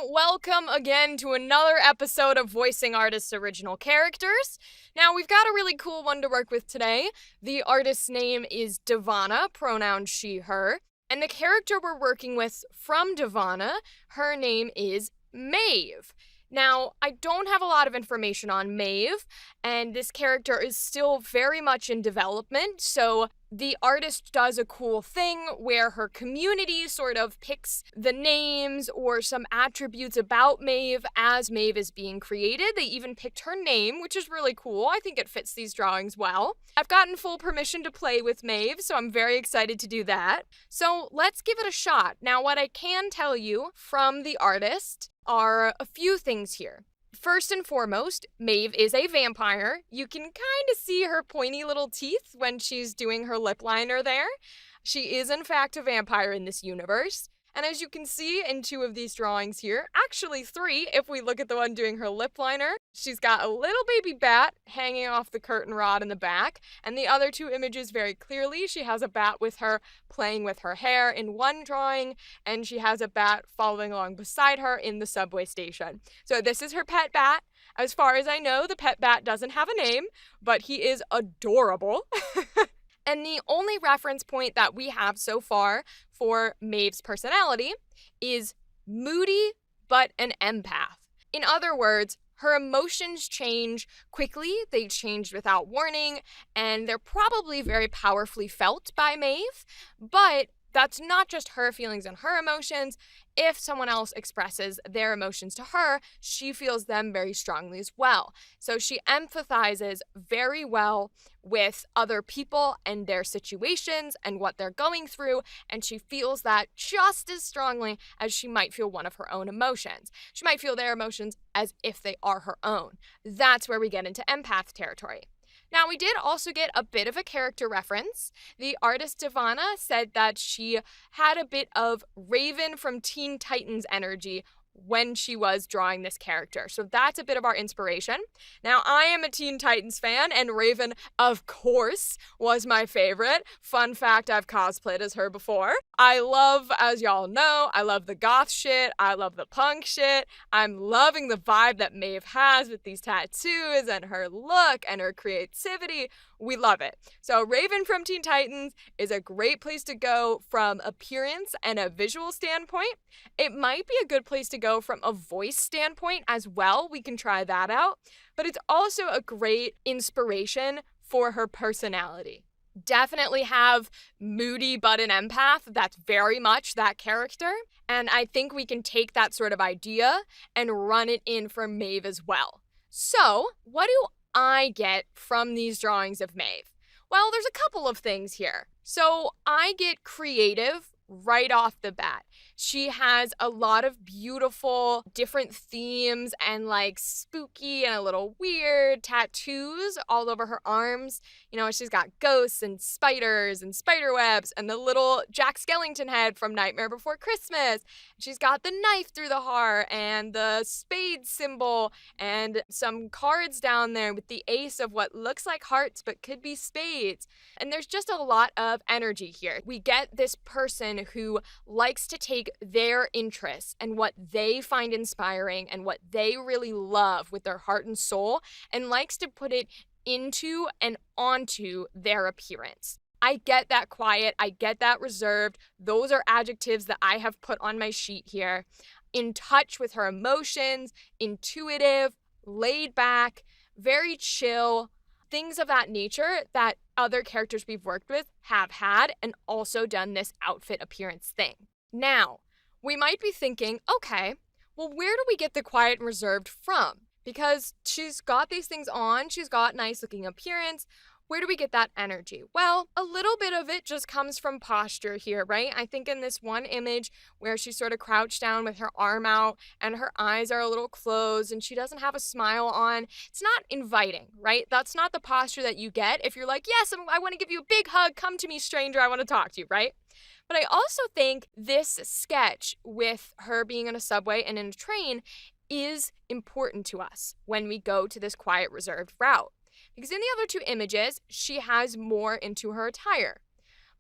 welcome again to another episode of Voicing Artists' Original Characters. Now, we've got a really cool one to work with today. The artist's name is Devana, pronoun she, her, and the character we're working with from Devana, her name is Maeve. Now, I don't have a lot of information on Maeve, and this character is still very much in development, so the artist does a cool thing where her community sort of picks the names or some attributes about Maeve as Maeve is being created. They even picked her name, which is really cool. I think it fits these drawings well. I've gotten full permission to play with Maeve, so I'm very excited to do that. So let's give it a shot. Now, what I can tell you from the artist are a few things here. First and foremost, Maeve is a vampire. You can kind of see her pointy little teeth when she's doing her lip liner there. She is in fact a vampire in this universe. And as you can see in two of these drawings here, actually three, if we look at the one doing her lip liner, she's got a little baby bat hanging off the curtain rod in the back, and the other two images very clearly, she has a bat with her playing with her hair in one drawing, and she has a bat following along beside her in the subway station. So this is her pet bat. As far as I know, the pet bat doesn't have a name, but he is adorable. And the only reference point that we have so far for Maeve's personality is moody but an empath. In other words, her emotions change quickly, they change without warning, and they're probably very powerfully felt by Maeve, but that's not just her feelings and her emotions. If someone else expresses their emotions to her, she feels them very strongly as well. So she empathizes very well with other people and their situations and what they're going through, and she feels that just as strongly as she might feel one of her own emotions. She might feel their emotions as if they are her own. That's where we get into empath territory. Now, we did also get a bit of a character reference. The artist Devana said that she had a bit of Raven from Teen Titans energy when she was drawing this character. So that's a bit of our inspiration. Now, I am a Teen Titans fan, and Raven, of course, was my favorite. Fun fact, I've cosplayed as her before. I love, as y'all know, I love the goth shit. I love the punk shit. I'm loving the vibe that Maeve has with these tattoos and her look and her creativity. We love it. So Raven from Teen Titans is a great place to go from appearance and a visual standpoint. It might be a good place to go from a voice standpoint as well. We can try that out. But it's also a great inspiration for her personality. Definitely have moody but an empath. That's very much that character. And I think we can take that sort of idea and run it in for Maeve as well. So what do I get from these drawings of Maeve? Well, there's a couple of things here. So I get creative right off the bat. She has a lot of beautiful different themes and like spooky and a little weird tattoos all over her arms. You know, she's got ghosts and spiders and spider webs and the little Jack Skellington head from Nightmare Before Christmas. She's got the knife through the heart and the spade symbol and some cards down there with the ace of what looks like hearts but could be spades. And there's just a lot of energy here. We get this person who likes to take their interests and what they find inspiring and what they really love with their heart and soul and likes to put it into and onto their appearance. I get that quiet. I get that reserved. Those are adjectives that I have put on my sheet here. In touch with her emotions, intuitive, laid back, very chill, things of that nature that other characters we've worked with have had and also done this outfit appearance thing. Now, we might be thinking, okay, well, where do we get the quiet and reserved from? Because she's got these things on, she's got nice looking appearance. Where do we get that energy? Well, a little bit of it just comes from posture here, right? I think in this one image where she's sort of crouched down with her arm out and her eyes are a little closed and she doesn't have a smile on, it's not inviting, right? That's not the posture that you get if you're like, yes, I want to give you a big hug, come to me, stranger, I want to talk to you, right? But I also think this sketch with her being in a subway and in a train is important to us when we go to this quiet, reserved route. Because in the other two images, she has more into her attire.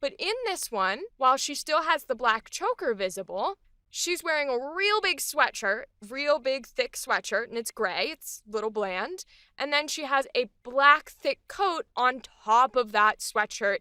But in this one, while she still has the black choker visible, She's wearing a real big sweatshirt, real big thick sweatshirt, and it's gray, it's a little bland. And then she has a black thick coat on top of that sweatshirt,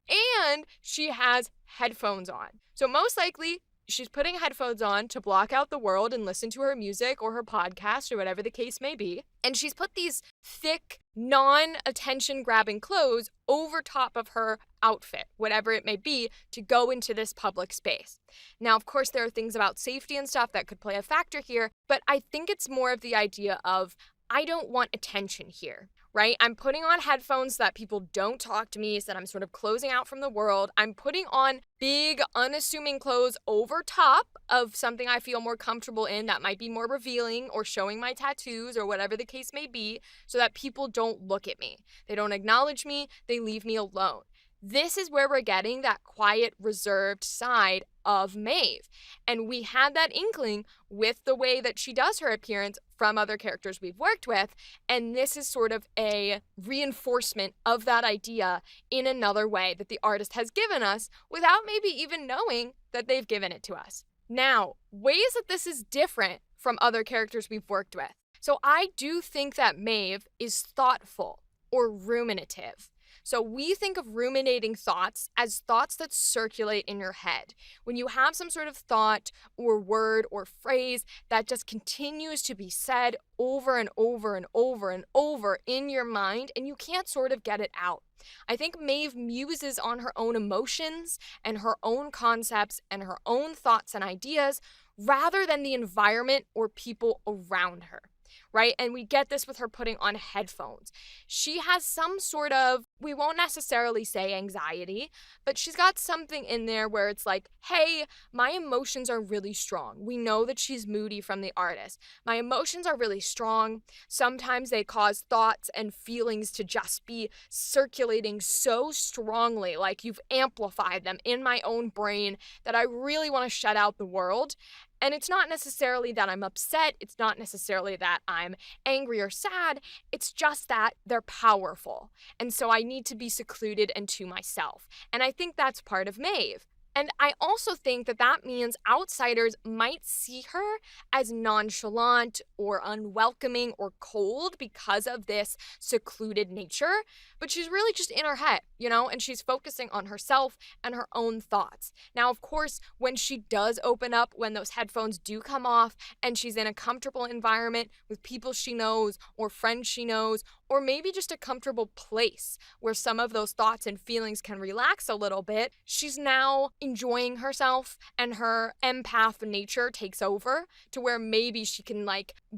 and she has headphones on. So most likely, she's putting headphones on to block out the world and listen to her music or her podcast or whatever the case may be. And she's put these thick, non-attention grabbing clothes over top of her outfit, whatever it may be, to go into this public space. Now, of course, there are things about safety and stuff that could play a factor here, but I think it's more of the idea of, I don't want attention here, right? I'm putting on headphones so that people don't talk to me, so that I'm sort of closing out from the world. I'm putting on big, unassuming clothes over top of something I feel more comfortable in that might be more revealing, or showing my tattoos or whatever the case may be, so that people don't look at me. They don't acknowledge me, they leave me alone. This is where we're getting that quiet, reserved side of Maeve. And we had that inkling with the way that she does her appearance from other characters we've worked with. And this is sort of a reinforcement of that idea in another way that the artist has given us without maybe even knowing that they've given it to us. Now, ways that this is different from other characters we've worked with. So I do think that Maeve is thoughtful or ruminative. So we think of ruminating thoughts as thoughts that circulate in your head. When you have some sort of thought or word or phrase that just continues to be said over and over and over and over in your mind, and you can't sort of get it out. I think Maeve muses on her own emotions and her own concepts and her own thoughts and ideas rather than the environment or people around her. Right? And we get this with her putting on headphones. She has some sort of, we won't necessarily say anxiety, but she's got something in there where it's like, hey, my emotions are really strong. We know that she's moody from the artist. My emotions are really strong. Sometimes they cause thoughts and feelings to just be circulating so strongly, like you've amplified them in my own brain, that I really want to shut out the world. And it's not necessarily that I'm upset. It's not necessarily that I'm angry or sad. It's just that they're powerful. And so I need to be secluded and to myself. And I think that's part of Maeve. And I also think that that means outsiders might see her as nonchalant or unwelcoming or cold because of this secluded nature, but she's really just in her head, and she's focusing on herself and her own thoughts. Now, of course, when she does open up, when those headphones do come off and she's in a comfortable environment with people she knows or friends she knows, or maybe just a comfortable place where some of those thoughts and feelings can relax a little bit, she's now enjoying herself and her empath nature takes over to where maybe she can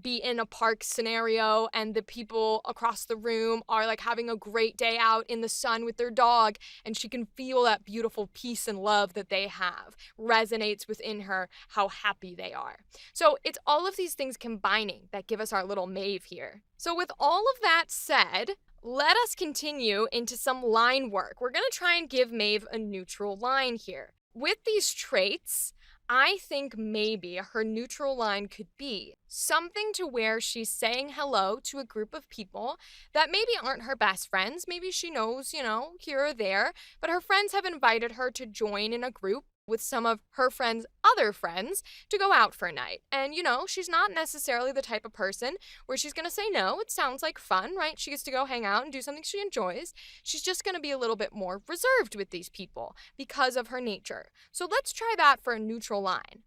be in a park scenario and the people across the room are having a great day out in the sun with their dog, and she can feel that beautiful peace and love that they have resonates within her, how happy they are. So it's all of these things combining that give us our little Maeve here. So with all of that said, let us continue into some line work. We're going to try and give Maeve a neutral line here. With these traits, I think maybe her neutral line could be something to where she's saying hello to a group of people that maybe aren't her best friends. Maybe she knows, here or there, but her friends have invited her to join in a group with some of her friends' other friends to go out for a night. And, she's not necessarily the type of person where she's going to say no. It sounds like fun, right? She gets to go hang out and do something she enjoys. She's just going to be a little bit more reserved with these people because of her nature. So let's try that for a neutral line.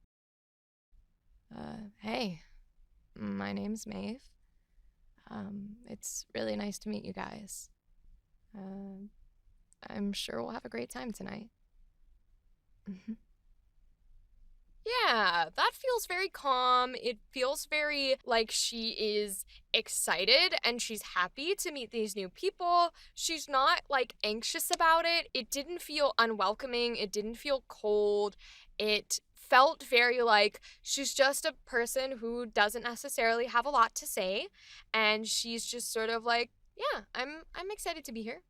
Hey, my name's Maeve. It's really nice to meet you guys. I'm sure we'll have a great time tonight. Yeah, that feels very calm. It feels very like she is excited and she's happy to meet these new people. She's not anxious about it. It didn't feel unwelcoming. It didn't feel cold. It felt very like she's just a person who doesn't necessarily have a lot to say, and she's just sort of yeah, I'm excited to be here.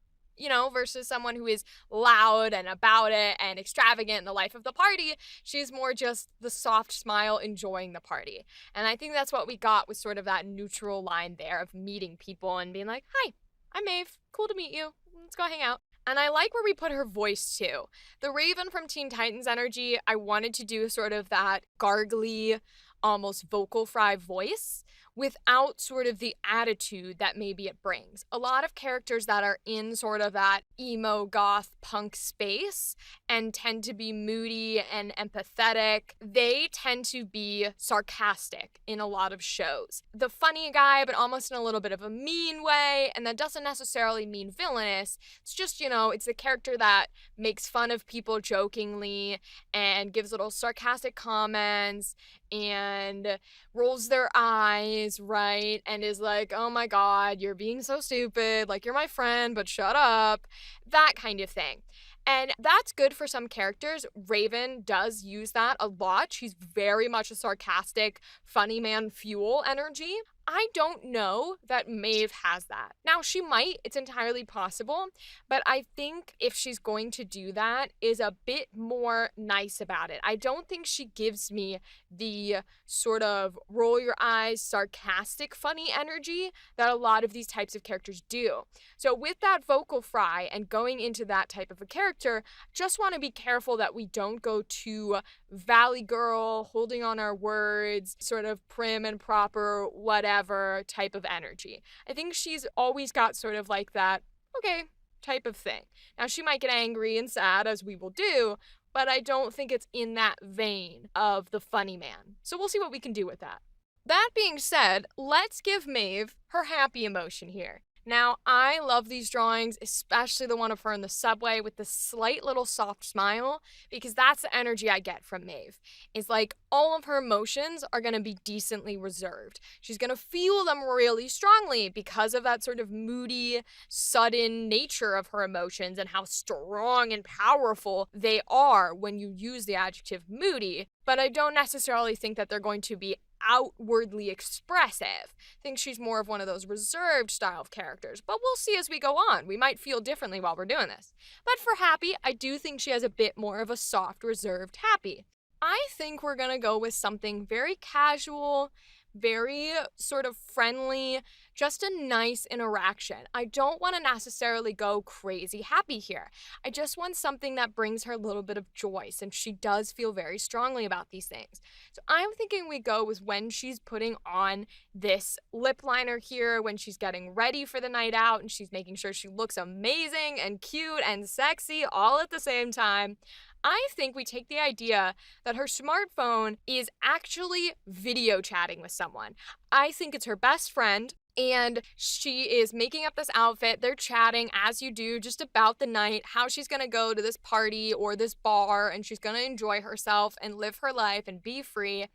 Versus someone who is loud and about it and extravagant in the life of the party. She's more just the soft smile enjoying the party. And I think that's what we got with sort of that neutral line there of meeting people and being like, hi, I'm Maeve. Cool to meet you. Let's go hang out. And I like where we put her voice too. The Raven from Teen Titans energy, I wanted to do sort of that gargly, almost vocal fry voice without sort of the attitude that maybe it brings. A lot of characters that are in sort of that emo, goth, punk space and tend to be moody and empathetic, they tend to be sarcastic in a lot of shows. The funny guy, but almost in a little bit of a mean way, and that doesn't necessarily mean villainous. It's just, it's the character that makes fun of people jokingly and gives little sarcastic comments and rolls their eyes, right? And is like, oh my God, you're being so stupid. Like, you're my friend, but shut up. That kind of thing. And that's good for some characters. Raven does use that a lot. She's very much a sarcastic, funny man fuel energy. I don't know that Maeve has that. Now, she might, it's entirely possible, but I think if she's going to do that, is a bit more nice about it. I don't think she gives me the sort of roll your eyes, sarcastic, funny energy that a lot of these types of characters do. So with that vocal fry and going into that type of a character, just want to be careful that we don't go too Valley Girl, holding on our words, sort of prim and proper, whatever type of energy. I think she's always got sort of like that, okay, type of thing. Now, she might get angry and sad, as we will do, but I don't think it's in that vein of the funny man. So we'll see what we can do with that. That being said, let's give Maeve her happy emotion here. Now, I love these drawings, especially the one of her in the subway with the slight little soft smile, because that's the energy I get from Maeve. It's like all of her emotions are going to be decently reserved. She's going to feel them really strongly because of that sort of moody, sudden nature of her emotions and how strong and powerful they are when you use the adjective moody. But I don't necessarily think that they're going to be outwardly expressive. I think she's more of one of those reserved style of characters, but we'll see as we go on. We might feel differently while we're doing this. But for Happy, I do think she has a bit more of a soft, reserved Happy. I think we're gonna go with something very casual, very sort of friendly, just a nice interaction. I don't want to necessarily go crazy happy here. I just want something that brings her a little bit of joy, since she does feel very strongly about these things. So I'm thinking we go with when she's putting on this lip liner here, when she's getting ready for the night out and she's making sure she looks amazing and cute and sexy all at the same time. I think we take the idea that her smartphone is actually video chatting with someone. I think it's her best friend, and she is making up this outfit. They're chatting, as you do, just about the night, how she's going to go to this party or this bar, and she's going to enjoy herself and live her life and be free.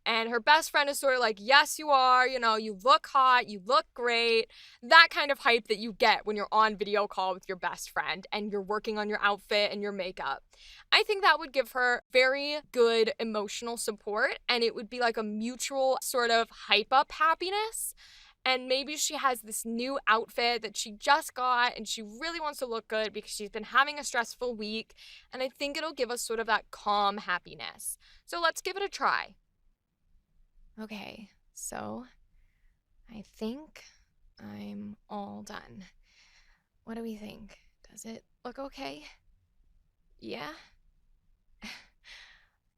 And her best friend is sort of like, yes, you are, you look hot, you look great. That kind of hype that you get when you're on video call with your best friend and you're working on your outfit and your makeup. I think that would give her very good emotional support, and it would be like a mutual sort of hype up happiness. And maybe she has this new outfit that she just got and she really wants to look good because she's been having a stressful week. And I think it'll give us sort of that calm happiness. So let's give it a try. Okay, so I think I'm all done. What do we think? Does it look okay? Yeah?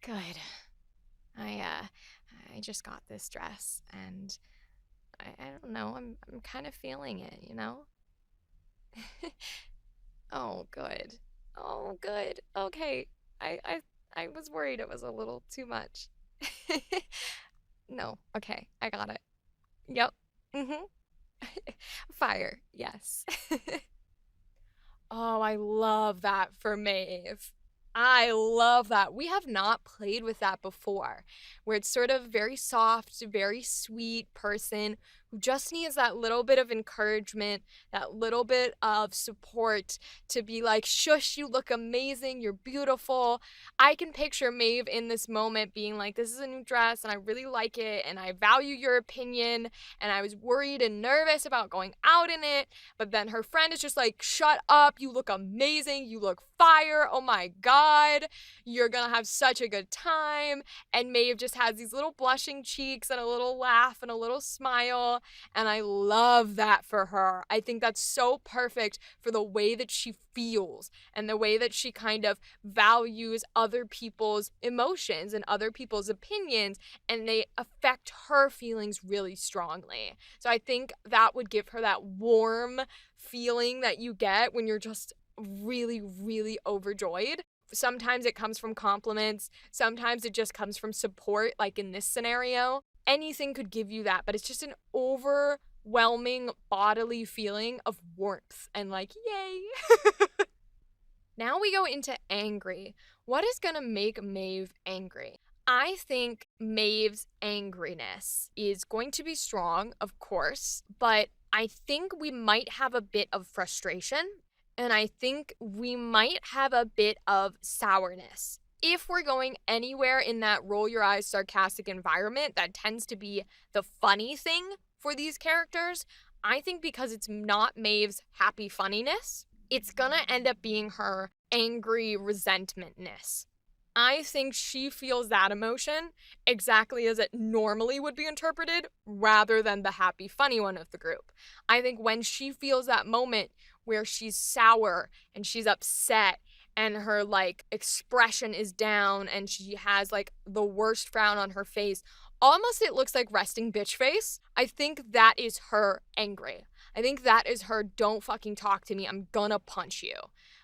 Good. I just got this dress and I don't know, I'm kind of feeling it, Oh, good. Oh, good. Okay. I was worried it was a little too much. No, okay, I got it. Yep. Fire, yes. Oh, I love that for Maeve. I love that. We have not played with that before, where it's sort of very soft, very sweet person who just needs that little bit of encouragement, that little bit of support to be like, shush, you look amazing, you're beautiful. I can picture Maeve in this moment being like, this is a new dress and I really like it and I value your opinion and I was worried and nervous about going out in it, but then her friend is just like, shut up, you look amazing, you look fire, oh my God, you're gonna have such a good time. And Maeve just has these little blushing cheeks and a little laugh and a little smile. and I love that for her. I think that's so perfect for the way that she feels and the way that she kind of values other people's emotions and other people's opinions, and they affect her feelings really strongly. So I think that would give her that warm feeling that you get when you're just really, really overjoyed. Sometimes it comes from compliments. Sometimes it just comes from support, like in this scenario. Anything could give you that, but it's just an overwhelming bodily feeling of warmth and like, yay. Now we go into angry. What is going to make Maeve angry? I think Maeve's angriness is going to be strong, of course, but I think we might have a bit of frustration, and I think we might have a bit of sourness. If we're going anywhere in that roll your eyes sarcastic environment, that tends to be the funny thing for these characters. I think because it's not Maeve's happy funniness, it's gonna end up being her angry resentmentness. I think she feels that emotion exactly as it normally would be interpreted rather than the happy funny one of the group. I think when she feels that moment where she's sour and she's upset and her like expression is down and she has like the worst frown on her face, almost it looks like resting bitch face. I think that is her angry. I think that is her don't fucking talk to me, I'm gonna punch you.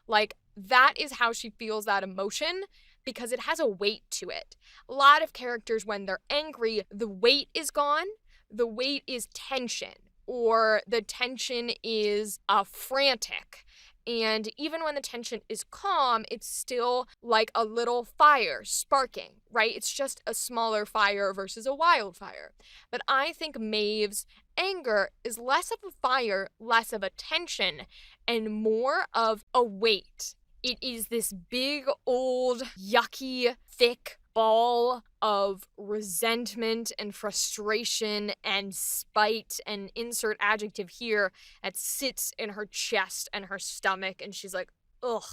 Like that is how she feels that emotion, because it has a weight to it. A lot of characters, when they're angry, the weight is gone. The weight is tension, or the tension is frantic. And even when the tension is calm, it's still like a little fire sparking, right? It's just a smaller fire versus a wildfire. But I think Maeve's anger is less of a fire, less of a tension, and more of a weight. It is this big, old, yucky, thick ball of resentment and frustration and spite and insert adjective here that sits in her chest and her stomach, and she's like, ugh,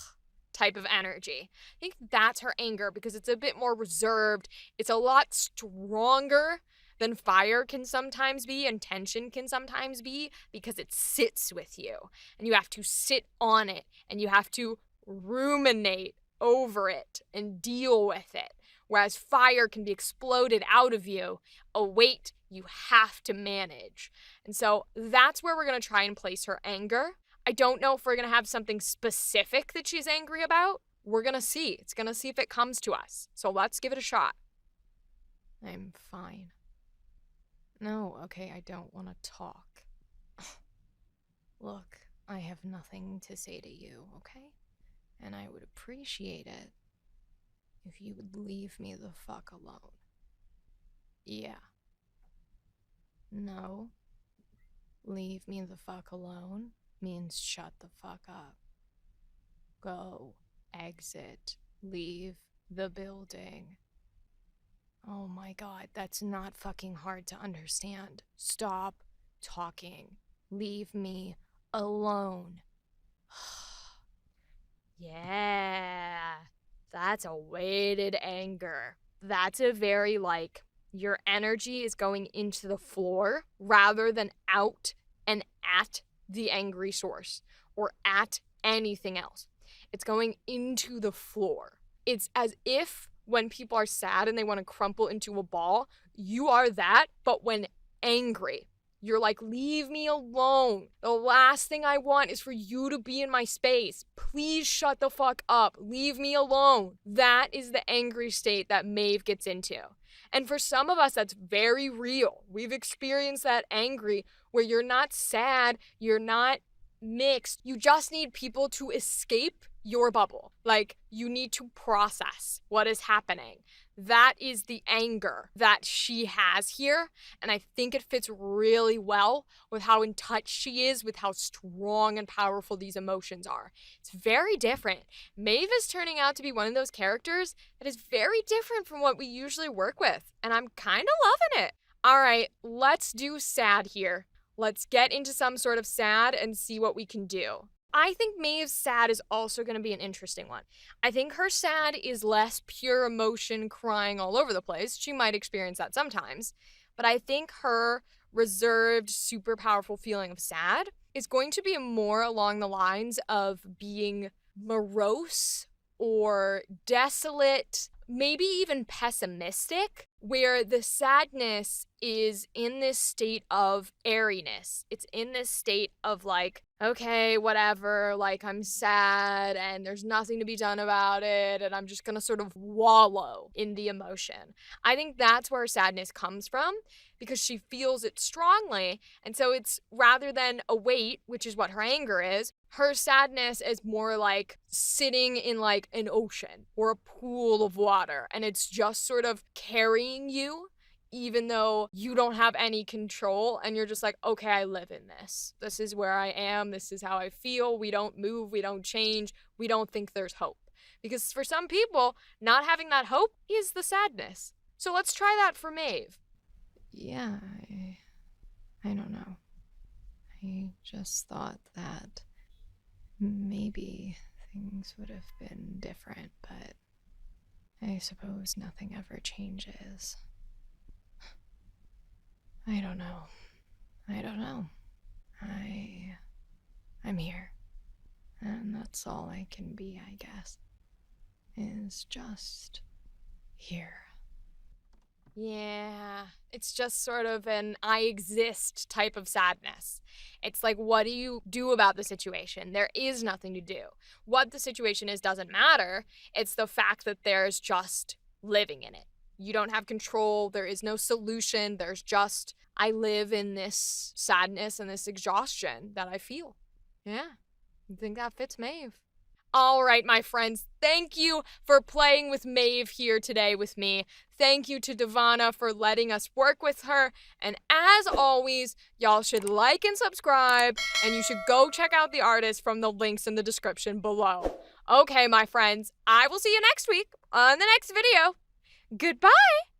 type of energy. I think that's her anger because it's a bit more reserved. It's a lot stronger than fire can sometimes be and tension can sometimes be, because it sits with you and you have to sit on it and you have to ruminate over it and deal with it. Whereas fire can be exploded out of you, a weight you have to manage. And so that's where we're going to try and place her anger. I don't know if we're going to have something specific that she's angry about. We're going to see. It's going to see if it comes to us. So let's give it a shot. I'm fine. No, okay, I don't want to talk. Look, I have nothing to say to you, okay? And I would appreciate it if you would leave me the fuck alone. Yeah. No. Leave me the fuck alone means shut the fuck up. Go. Exit. Leave the building. Oh my god, that's not fucking hard to understand. Stop talking. Leave me alone. Yeah, that's a weighted anger. That's a very like, your energy is going into the floor rather than out and at the angry source or at anything else. It's going into the floor. It's as if when people are sad and they want to crumple into a ball, you are that, but when angry. You're like, leave me alone. The last thing I want is for you to be in my space. Please shut the fuck up. Leave me alone. That is the angry state that Maeve gets into. And for some of us, that's very real. We've experienced that angry where you're not sad, you're not mixed. You just need people to escape your bubble. Like, you need to process what is happening. That is the anger that she has here, and I think it fits really well with how in touch she is with how strong and powerful these emotions are. It's very different. Maeve is turning out to be one of those characters that is very different from what we usually work with, and I'm kind of loving it. All right, let's do sad here. Let's get into some sort of sad and see what we can do. I think Maeve's sad is also going to be an interesting one. I think her sad is less pure emotion crying all over the place. She might experience that sometimes. But I think her reserved, super powerful feeling of sad is going to be more along the lines of being morose or desolate, maybe even pessimistic, where the sadness is in this state of airiness. It's in this state of like, okay, whatever, like I'm sad and there's nothing to be done about it and I'm just gonna sort of wallow in the emotion. I think that's where sadness comes from because she feels it strongly. And so it's rather than a weight, which is what her anger is, her sadness is more like sitting in like an ocean or a pool of water and it's just sort of carrying you even though you don't have any control and you're just like, okay, I live in this. This is where I am. This is how I feel. We don't move. We don't change. We don't think there's hope. Because for some people, not having that hope is the sadness. So let's try that for Maeve. Yeah, I don't know. I just thought that maybe things would have been different, but I suppose nothing ever changes. I don't know. I'm here. And that's all I can be, I guess. Is just here. Yeah, it's just sort of an I exist type of sadness. It's like, what do you do about the situation? There is nothing to do. What the situation is doesn't matter. It's the fact that there's just living in it. You don't have control. There is no solution. There's just, I live in this sadness and this exhaustion that I feel. Yeah, I think that fits Maeve. All right, my friends, thank you for playing with Maeve here today with me. Thank you to Devana for letting us work with her. And as always, y'all should like and subscribe, and you should go check out the artist from the links in the description below. Okay, my friends, I will see you next week on the next video. Goodbye!